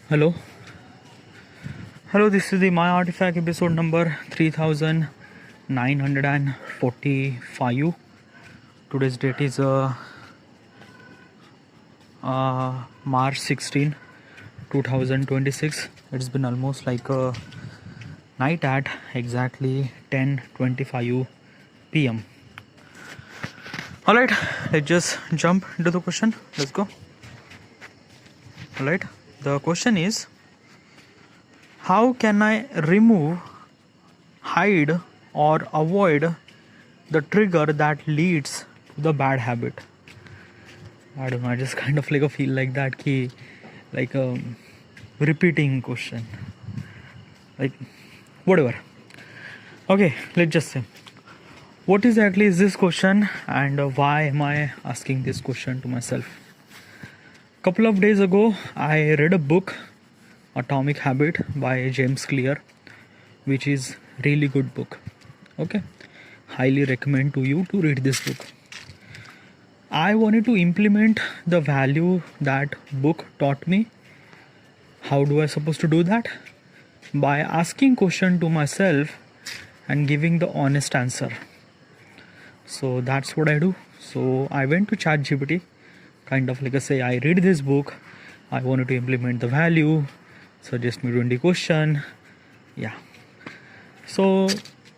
Hello. This is the My Artifact episode number 3945. Today's date is March 16, 2026. It's been almost like a night at exactly 10:25 p.m. Alright, let's just jump into the question. Let's go. Alright, the question is, how can I remove, hide, or avoid the trigger that leads to the bad habit? I don't know, I just kind of like a feel like that key, like a repeating question, like whatever. Okay, let's just say, what exactly is this question and why am I asking this question to myself? Couple of days ago, I read a book, Atomic Habit by James Clear, which is really good book. Okay, highly recommend to you to read this book. I wanted to implement the value that book taught me. How do I supposed to do that? By asking question to myself and giving the honest answer. So that's what I do. So I went to ChatGPT, kind of like I say, I read this book, I wanted to implement the value, suggest me 20 question. Yeah, so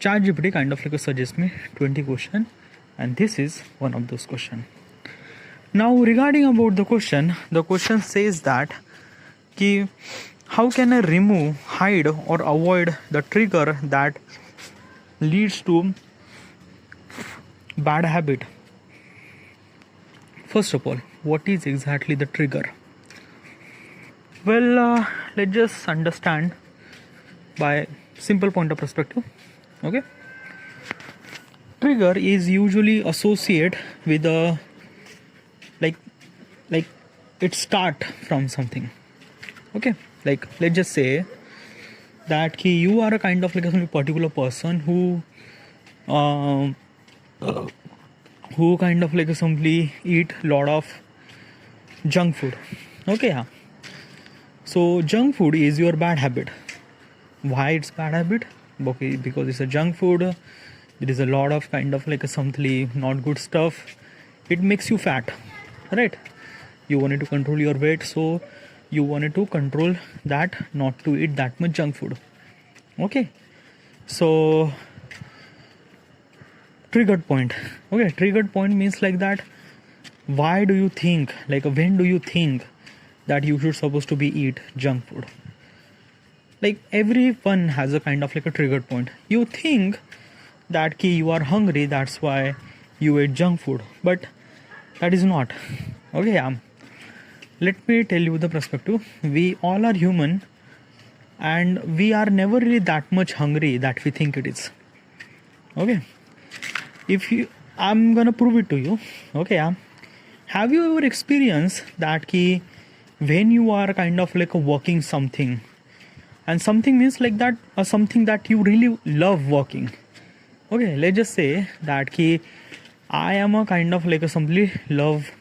ChatGPT kind of like suggest me 20 question, and this is one of those question. Now regarding about the question says that how can I remove, hide, or avoid the trigger that leads to bad habit? First of all, what is exactly the trigger? Well, let's just understand by simple point of perspective. Okay, trigger is usually associated with a like it start from something. Okay, like let's just say that you are a kind of like a particular person who kind of like simply eat lot of junk food. Okay, yeah. So junk food is your bad habit. Why it's bad habit? Okay, because it's a junk food. There is a lot of kind of like a something not good stuff. It makes you fat, right? You wanted to control your weight, so you wanted to control that, not to eat that much junk food. Okay, so triggered point. Okay, triggered point means like that. Why do you think, like when do you think that you should supposed to be eat junk food? Like everyone has a kind of like a triggered point. You think that you are hungry, that's why you eat junk food, but that is not. Okay, let me tell you the perspective. We all are human, and we are never really that much hungry that we think it is. Okay, I'm gonna prove it to you. Okay, have you ever experienced that when you are kind of like working something, and something means like that something that you really love working. Okay, let's just say that I am a kind of like simply love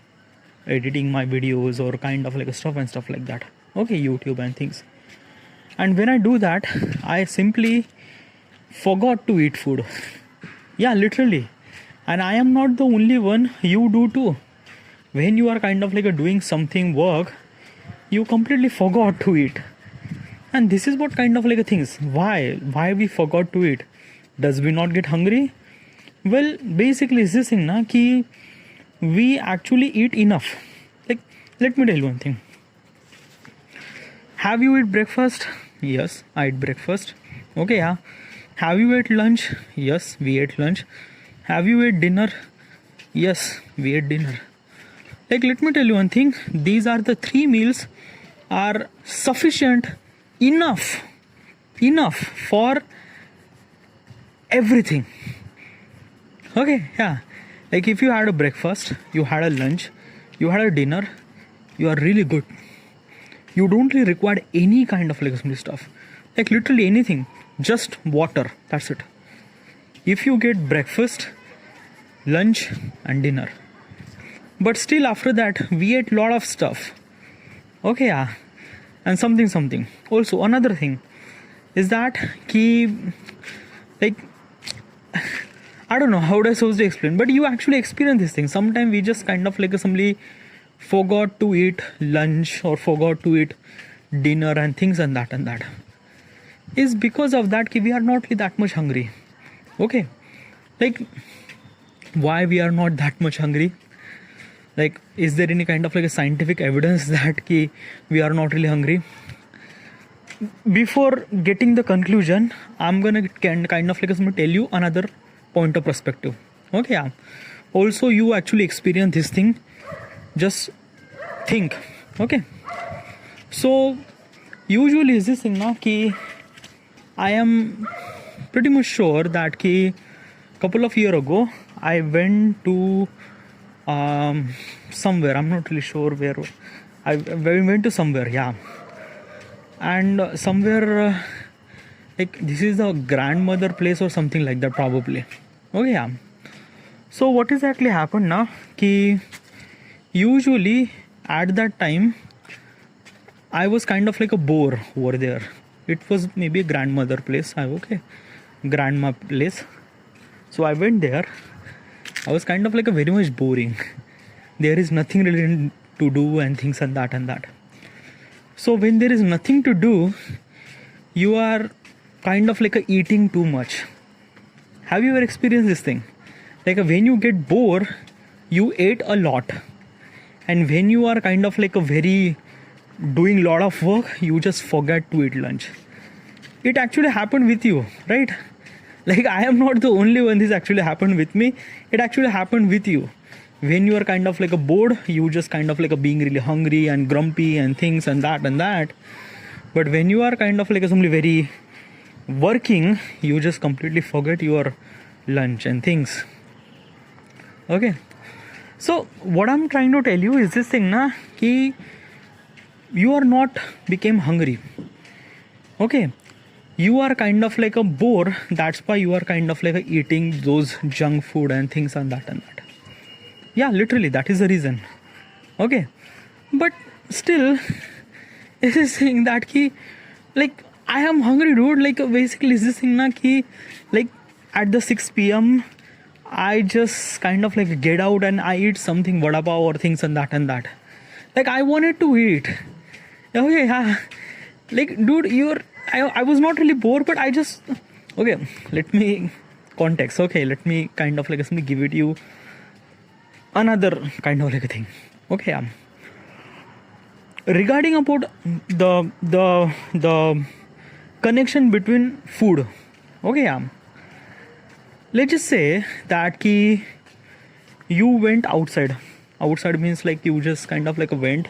editing my videos or kind of like a stuff and stuff like that. Okay, YouTube and things. And when I do that, I simply forgot to eat food. Yeah, literally. And I am not the only one, you do too. When you are kind of like doing something work, you completely forgot to eat. And this is what kind of like things. Why we forgot to eat? Does we not get hungry? Well, basically it's this thing na ki we actually eat enough. Like, let me tell you one thing. Have you eat breakfast? Yes, I eat breakfast. Okay, yeah. Have you ate lunch? Yes, we ate lunch. Have you ate dinner? Yes, we ate dinner. Like, let me tell you one thing. These are the 3 meals are sufficient, enough for everything. Okay, yeah. Like if you had a breakfast, you had a lunch, you had a dinner, you are really good. You don't really require any kind of like stuff. Like literally anything. Just water. That's it. If you get breakfast, lunch and dinner, but still after that we ate lot of stuff. Okay, yeah. and something. Also another thing is that ki, like, I don't know how do I supposed to explain, but you actually experience this thing. Sometimes we just kind of like simply forgot to eat lunch or forgot to eat dinner and things and that. Is because of that ki we are not really that much hungry. Okay, like why we are not that much hungry? Like, is there any kind of like a scientific evidence that ki we are not really hungry? Before getting the conclusion, I'm gonna kind of like tell you another point of perspective. Okay, yeah. Also, you actually experience this thing. Just think. Okay. So usually is this thing na ki I am pretty much sure that ki couple of years ago I went to somewhere. I'm not really sure where. I went to somewhere. Yeah. And somewhere like this is a grandmother place or something like that probably. Okay, yeah. So what exactly happened now ki usually at that time I was kind of like a bore over there. It was maybe a grandmother place. Grandma place. So I went there. I was kind of like a very much boring. There is nothing really to do and things and that. So when there is nothing to do, you are kind of like eating too much. Have you ever experienced this thing? Like when you get bored, you ate a lot. And when you are kind of like a very doing lot of work, you just forget to eat lunch. It actually happened with you, right? Like I am not the only one this actually happened with me. It actually happened with you. When you are kind of like a bored, you just kind of like a being really hungry and grumpy and things and that. But when you are kind of like somebody very working, you just completely forget your lunch and things. Okay. So what I'm trying to tell you is this thing na ki you are not became hungry. Okay. You are kind of like a bore. That's why you are kind of like eating those junk food and things and that. Yeah, literally that is the reason. Okay. But still it is saying that ki like I am hungry, dude. Like basically is this thing na ki like at the 6 p.m. I just kind of like get out and I eat something vada pav or things and that. Like I wanted to eat. Okay, yeah. Like dude, I was not really bored, but I just okay. Let me context. Okay, let me kind of like give it you another kind of like a thing. Okay, yeah. Regarding about the connection between food. Okay, yeah. Let's just say that ki you went outside. Outside means like you just kind of like went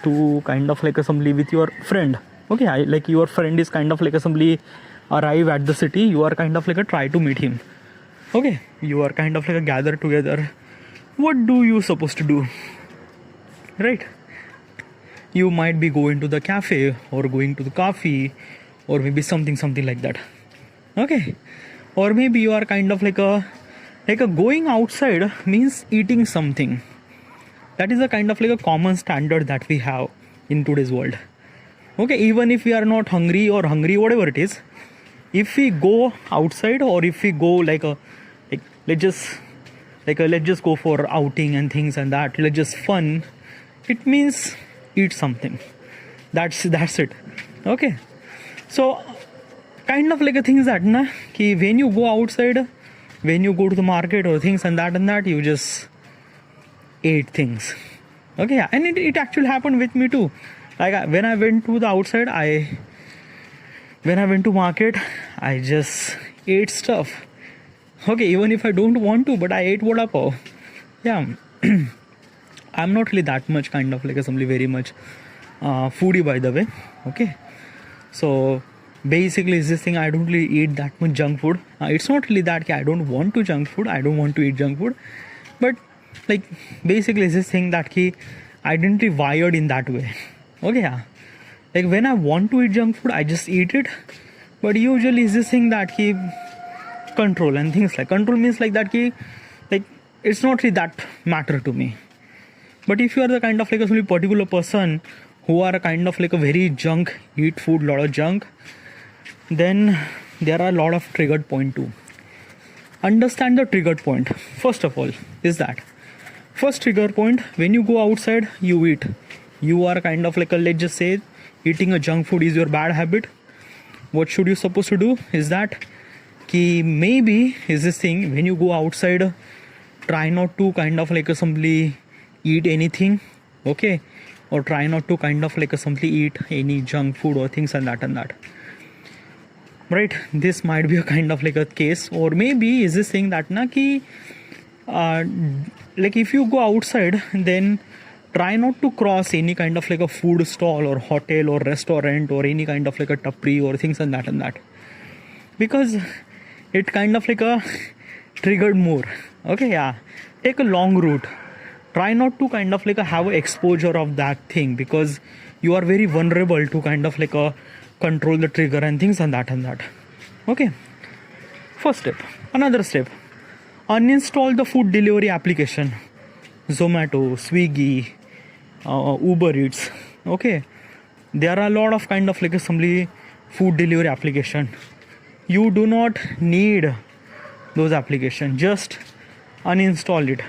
to kind of like assembly with your friend. Okay, like your friend is kind of like assembly arrive at the city. You are kind of like try to meet him. Okay, you are kind of like gather together. What do you supposed to do? Right? You might be going to the cafe or going to the coffee or maybe something like that. Okay. Or maybe you are kind of like a going outside means eating something. That is a kind of like a common standard that we have in today's world. Okay, even if we are not hungry or hungry, whatever it is, if we go outside or if we go let's just go for outing and things and that, let's just fun, it means eat something. That's it. Okay. So kind of like a thing is that na ki when you go outside, when you go to the market or things and that, you just ate things. Okay, yeah. And it actually happened with me too. Like when I went to the outside, when I went to market, I just ate stuff. Okay, even if I don't want to, but I ate vada pav. Yeah. I'm not really that much kind of like somebody very much foodie, by the way. Okay. So basically is this thing, I don't really eat that much junk food. It's not really that I don't want to junk food. I don't want to eat junk food. But like basically is this thing that I didn't really wired in that way. Okay, yeah. Like when I want to eat junk food, I just eat it. But usually is this thing that control and things like control means like that like it's not really that matter to me. But if you are the kind of like a particular person who are kind of like a very junk, eat food, lot of junk, then there are a lot of triggered point too. Understand the triggered point. First of all, is that first trigger point, when you go outside, you eat. You are kind of like a, let's just say, eating a junk food is your bad habit. What should you supposed to do is that ki maybe is this thing, when you go outside, try not to kind of like simply eat anything, okay, or try not to kind of like simply eat any junk food or things and that, right? This might be a kind of like a case. Or maybe is this thing that na ki like if you go outside, then try not to cross any kind of like a food stall or hotel or restaurant or any kind of like a tapri or things and that, because it kind of like a triggered more. Okay, yeah, take a long route. Try not to kind of like have a exposure of that thing, because you are very vulnerable to kind of like control the trigger and things and that. Okay, first step. Another step, uninstall the food delivery application, Zomato, Swiggy, Uber Eats. Okay, there are a lot of kind of like assembly food delivery application. You do not need those applications, just uninstall it.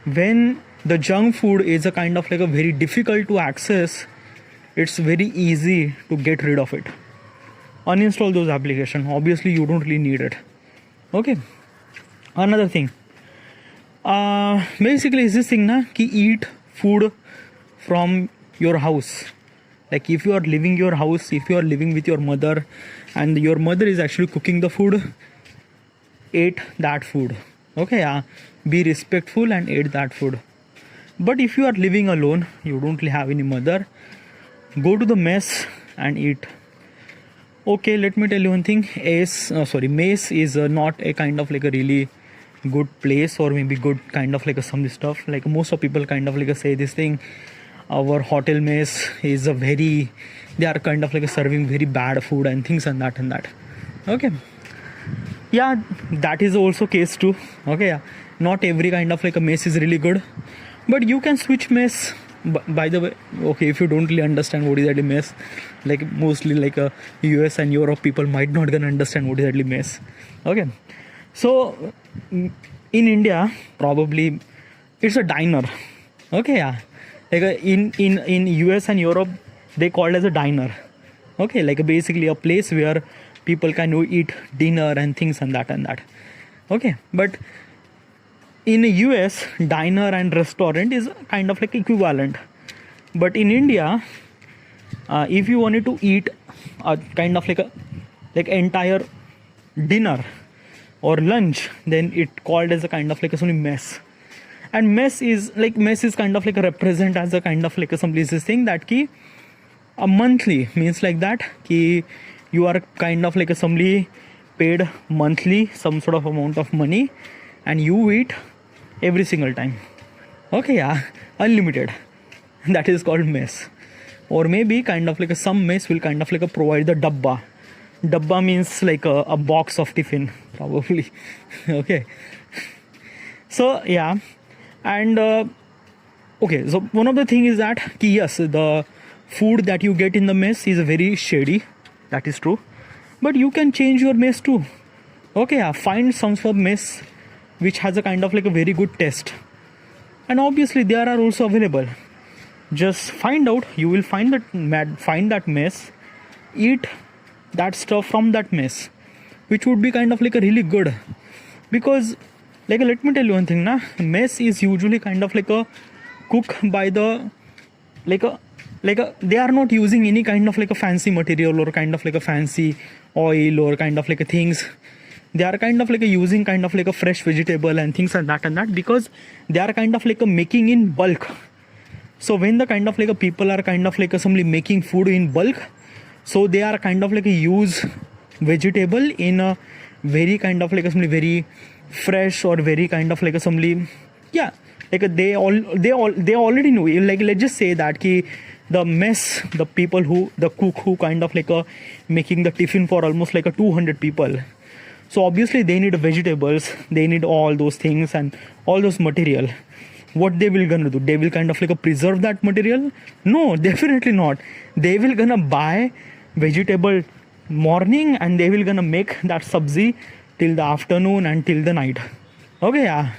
When the junk food is a kind of like a very difficult to access, it's very easy to get rid of it. Uninstall those applications. Obviously you don't really need it. Okay, another thing, basically is this thing na ki eat food from your house. Like if you are leaving your house, if you are living with your mother and your mother is actually cooking the food, eat that food. Okay, yeah, be respectful and eat that food. But if you are living alone, you don't really have any mother, go to the mess and eat. Okay, let me tell you one thing. Mess is not a kind of like a really good place, or maybe good kind of like a some stuff. Like most of people kind of like say this thing, our hotel mess is a very, they are kind of like serving very bad food and things and that. Okay, yeah, that is also case too. Okay, yeah, not every kind of like a mess is really good, but you can switch mess. By the way, okay, if you don't really understand what is actually mess, like mostly like US and Europe people might not gonna understand what is actually mess. Okay, so in India probably it's a diner. Okay, yeah, like in US and Europe they call it as a diner. Okay, like basically a place where people can eat dinner and things and that. Okay, but in US, diner and restaurant is kind of like equivalent. But in India, if you wanted to eat a kind of like entire dinner or lunch, then it called as a kind of like a mess. And mess is kind of like a represent as a kind of like some places thing that ki a monthly means like that ki you are kind of like a somebody paid monthly some sort of amount of money and you eat every single time. Okay, yeah, unlimited. That is called mess. Or maybe kind of like some mess will kind of like provide the dabba. Dabba means like a box of tiffin probably. Okay, so yeah, and okay, so one of the thing is that yes, the food that you get in the mess is very shady, that is true, but you can change your mess too. Okay, yeah, find some sort of mess which has a kind of like a very good taste, and obviously there are also available. Just find out, you will find that mess, eat that stuff from that mess, which would be kind of like a really good. Because like let me tell you one thing na, mess is usually kind of like a cook by the they are not using any kind of like a fancy material or kind of like a fancy oil or kind of like a things. They are kind of like a using kind of like a fresh vegetable and things and that, because they are kind of like a making in bulk. So when the kind of like a people are kind of like assembly making food in bulk, so they are kind of like a use vegetable in a very kind of like assembly very fresh or very kind of like assembly, yeah, like they already know. Like let's just say that ki the mess, the people who, the cook who kind of like making the tiffin for almost like a 200 people. So obviously they need vegetables, they need all those things and all those material. what they will gonna do? They will kind of like preserve that material? No, definitely not. They will gonna buy vegetable morning and they will gonna make that sabzi till the afternoon and till the night. Okay, yeah.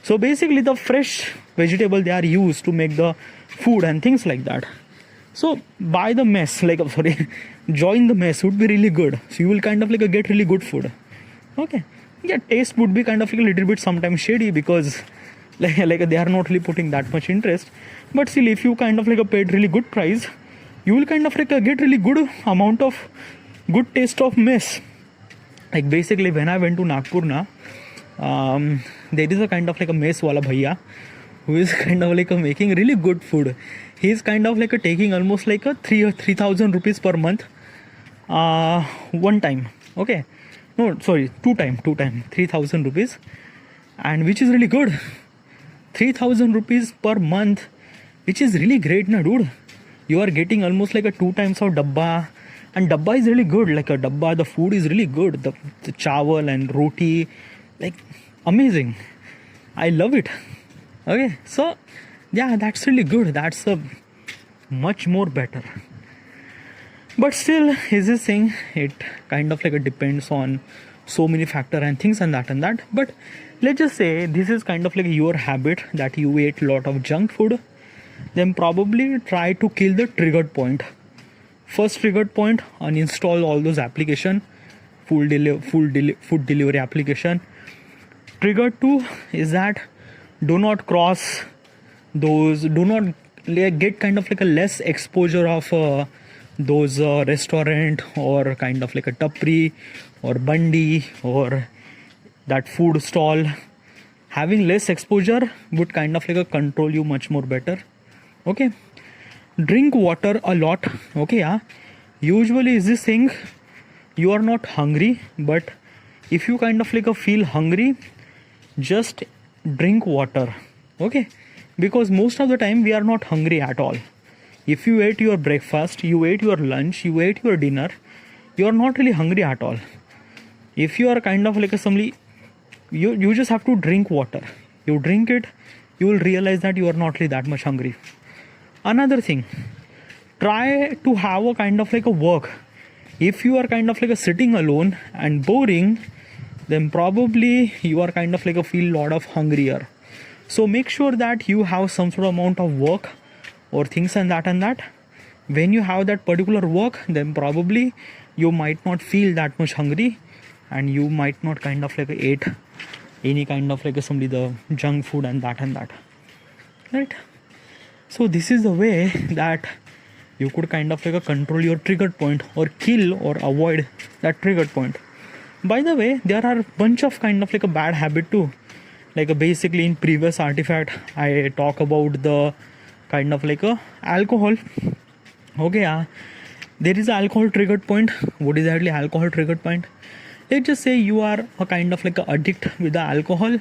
So basically the fresh vegetable they are used to make the food and things like that. So buy the mess, like sorry, join the mess would be really good. So you will kind of like get really good food. Okay. Yeah, taste would be kind of like a little bit sometimes shady because like they are not really putting that much interest. But still, if you kind of like a paid really good price, you will kind of like get really good amount of good taste of mess. Like basically when I went to Nagpur na, there is a kind of like a mess wala bhaiya who is kind of like making really good food. He is kind of like taking almost like a 3,000 rupees per month one time. Okay, no sorry, two time 3,000 rupees, and which is really good. 3,000 rupees per month, which is really great na dude. You are getting almost like a 2 times of dabba, and dabba is really good. Like a dabba, the food is really good. The chawal and roti, like amazing. I love it. Okay, so yeah, that's really good. That's a much more better. But still, is this thing, it kind of like depends on so many factor and things and that. But let's just say this is kind of like your habit that you ate a lot of junk food. Then probably try to kill the triggered point. First triggered point, uninstall all those application, food delivery application. Trigger 2 is that do not cross those, do not get kind of like a less exposure of those restaurant or kind of like a tapri or bandi or that food stall. Having less exposure would kind of like control you much more better. Okay, drink water a lot. Okay, yeah, usually is this thing, you are not hungry, but if you kind of like feel hungry, just drink water. Okay, because most of the time we are not hungry at all. If you ate your breakfast, you ate your lunch, you ate your dinner, you are not really hungry at all. If you are kind of like somebody, you just have to drink water. You drink it, you will realize that you are not really that much hungry. Another thing, try to have a kind of like a work. If you are kind of like sitting alone and boring, then probably you are kind of like feel lot of hungrier. So make sure that you have some sort of amount of work or things and that. When you have that particular work, then probably you might not feel that much hungry, and you might not kind of like eat any kind of like somebody the junk food and that, right? So this is the way that you could kind of like control your triggered point or kill or avoid that triggered point. By the way, there are a bunch of kind of like a bad habit too. Like basically in previous artifact, I talk about the kind of like a alcohol. Okay, yeah, there is an alcohol triggered point. What is exactly alcohol triggered point? Let's just say you are a kind of like a addict with the alcohol,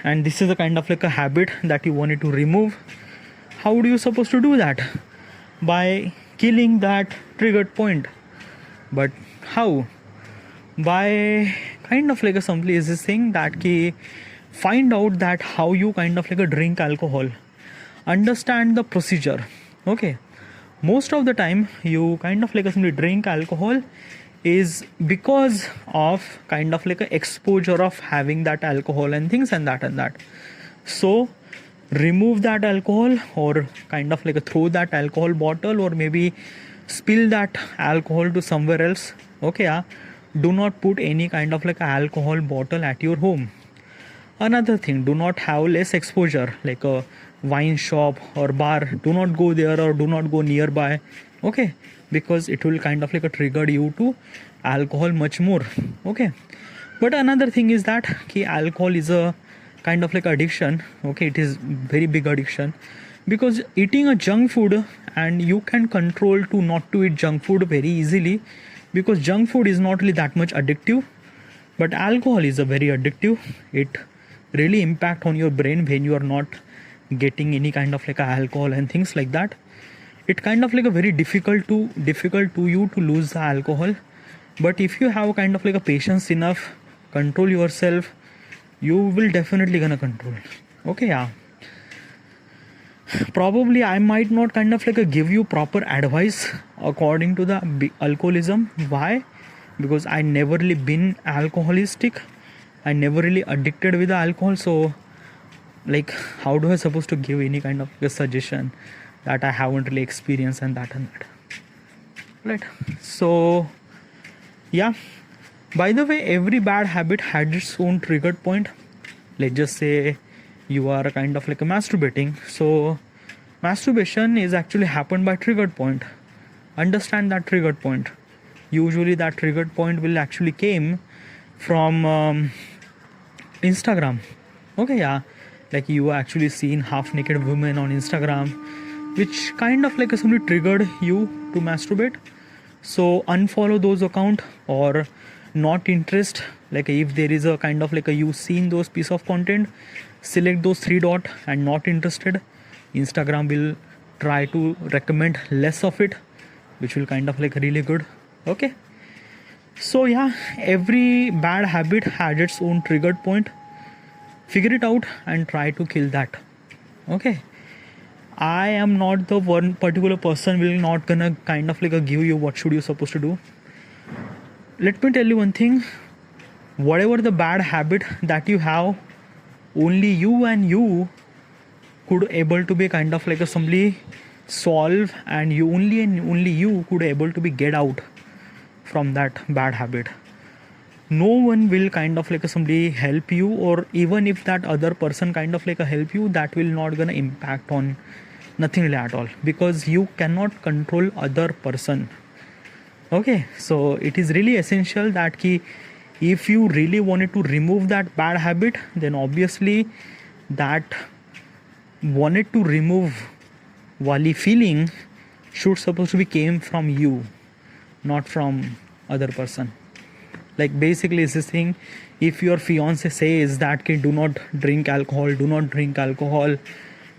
and this is a kind of like a habit that you wanted to remove. How do you supposed to do that? By killing that triggered point. But how? By kind of like a simply is this thing that ki find out that how you kind of like a drink alcohol. Understand the procedure. Okay, most of the time you kind of like a simply drink alcohol is because of kind of like a exposure of having that alcohol and things and that. So remove that alcohol, or kind of like throw that alcohol bottle, or maybe spill that alcohol to somewhere else. Okay, yeah, do not put any kind of like alcohol bottle at your home. Another thing, do not have less exposure, like a wine shop or bar. Do not go there or do not go nearby. Okay, because it will kind of like trigger you to alcohol much more. Okay, but another thing is that alcohol is a kind of like addiction. Okay, it is very big addiction, because eating a junk food, and you can control to not to eat junk food very easily, because junk food is not really that much addictive, but alcohol is a very addictive. It really impact on your brain when you are not getting any kind of like alcohol and things like that. It kind of like a very difficult to you to lose the alcohol. But if you have kind of like a patience enough, control yourself, you will definitely gonna control. Okay, yeah. probably I might not kind of like give you proper advice according to the alcoholism. Why? Because I never really been alcoholistic. I never really addicted with the alcohol. So like, how do I supposed to give any kind of a suggestion that I haven't really experienced and that, right? So yeah, by the way, every bad habit had its own triggered point. Let's just say you are kind of like a masturbating, so masturbation is actually happened by triggered point. Understand that triggered point. Usually that triggered point will actually came from Instagram. Okay, yeah, like you actually seen half naked women on Instagram, which kind of like somebody triggered you to masturbate. So unfollow those account or not interest. Like if there is a kind of like a you seen those piece of content, select those three dot and not interested. Instagram will try to recommend less of it, which will kind of like really good. Okay, so yeah, every bad habit had its own triggered point. Figure it out and try to kill that. Okay, I am not the one particular person will not gonna kind of like give you what should you supposed to do. Let me tell you one thing, whatever the bad habit that you have, only you and you could able to be kind of like somebody solve, and you only and only you could able to be get out from that bad habit. No one will kind of like somebody help you, or even if that other person kind of like help you, that will not gonna impact on nothing really at all, because you cannot control other person. Okay, so it is really essential that ki if you really wanted to remove that bad habit, then obviously that wanted to remove wali feeling should supposed to be came from you, not from other person. Like basically it's this thing, if your fiance says that ki do not drink alcohol,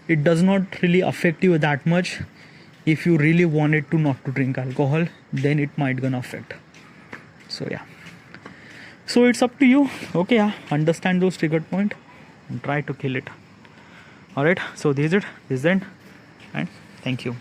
it does not really affect you that much. If you really wanted to not to drink alcohol, then it might gonna affect. So yeah, so it's up to you. Okay, yeah, understand those triggered point and try to kill it. All right, so this is it, this is the end, and thank you.